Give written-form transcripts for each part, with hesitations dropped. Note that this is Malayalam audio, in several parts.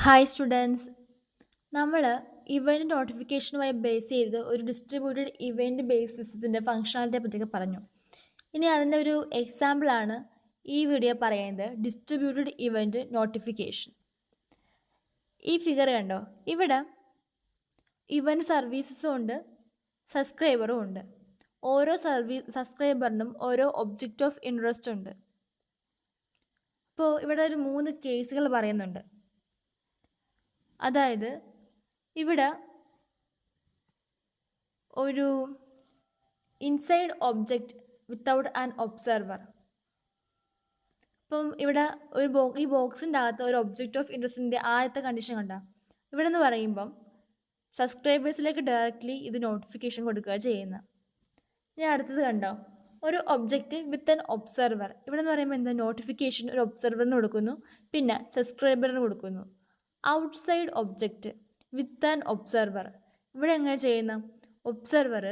ഹായ് സ്റ്റുഡൻസ്, നമ്മൾ ഇവൻറ്റ് നോട്ടിഫിക്കേഷനുമായി ബേസ് ചെയ്ത് ഒരു ഡിസ്ട്രിബ്യൂട്ടഡ് ഇവൻറ്റ് ബേസ് സിസ്റ്റത്തിൻ്റെ ഫങ്ഷണാലിറ്റിയെ പറ്റിയൊക്കെ പറഞ്ഞു. ഇനി അതിൻ്റെ ഒരു എക്സാമ്പിളാണ് ഈ വീഡിയോ പറയുന്നത്, ഡിസ്ട്രിബ്യൂട്ടഡ് ഇവൻറ്റ് നോട്ടിഫിക്കേഷൻ. ഈ ഫിഗർ കണ്ടോ, ഇവിടെ ഇവൻറ്റ് സർവീസസും ഉണ്ട്, സബ്സ്ക്രൈബറും ഉണ്ട്. ഓരോ സബ്സ്ക്രൈബറിനും ഓരോ ഒബ്ജക്റ്റ് ഓഫ് ഇൻട്രസ്റ്റ് ഉണ്ട്. അപ്പോൾ ഇവിടെ ഒരു 3 കേസുകൾ പറയുന്നുണ്ട്. അതായത് ഇവിടെ ഒരു inside object without an observer. അപ്പം ഇവിടെ ഈ ബോക്സിൻ്റെ അകത്ത് ഒരു ഒബ്ജക്റ്റ് ഓഫ് ഇൻട്രസ്റ്റിൻ്റെ ആദ്യത്തെ കണ്ടീഷൻ കണ്ട. ഇവിടെ എന്ന് പറയുമ്പം സബ്സ്ക്രൈബേഴ്സിലേക്ക് ഡയറക്റ്റ്ലി ഇത് നോട്ടിഫിക്കേഷൻ കൊടുക്കുക ചെയ്യുന്നത്. ഇനി അടുത്തത് കണ്ടോ, ഒരു ഒബ്ജക്റ്റ് വിത്ത് ആൻ ഒബ്സർവർ. ഇവിടെ എന്ന് പറയുമ്പോൾ എന്താ, നോട്ടിഫിക്കേഷൻ ഒരു ഒബ്സർവറിന് കൊടുക്കുന്നു, പിന്നെ സബ്സ്ക്രൈബറിന് കൊടുക്കുന്നു. Outside object with an observer. ഇവിടെ എങ്ങനെ ചെയ്യുന്ന, ഒബ്സർവർ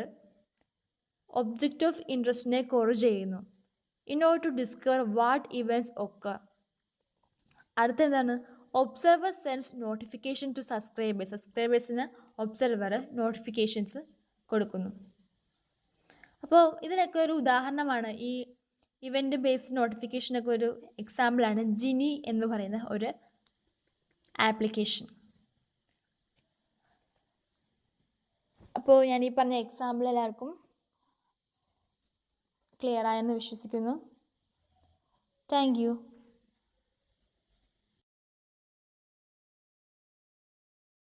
ഒബ്ജക്റ്റ് ഓഫ് ഇൻട്രസ്റ്റിനെ കോറ് ചെയ്യുന്നു in order to discover what events occur. അടുത്ത എന്താണ്, ഒബ്സർവർ സെൻസ് നോട്ടിഫിക്കേഷൻ ടു സബ്സ്ക്രൈബേഴ്സിന് ഒബ്സർവർ നോട്ടിഫിക്കേഷൻസ് കൊടുക്കുന്നു. അപ്പോൾ ഇതിനൊക്കെ ഒരു ഉദാഹരണമാണ്, ഈ ഇവൻറ്റ് ബേസ്ഡ് നോട്ടിഫിക്കേഷനൊക്കെ ഒരു എക്സാമ്പിളാണ് ജിനി എന്ന് പറയുന്ന ഒരു ആപ്ലിക്കേഷൻ. അപ്പോൾ ഞാൻ ഈ പറഞ്ഞ എക്സാമ്പിൾ എല്ലാവർക്കും ക്ലിയർ ആയെന്ന് വിശ്വസിക്കുന്നു. Thank you.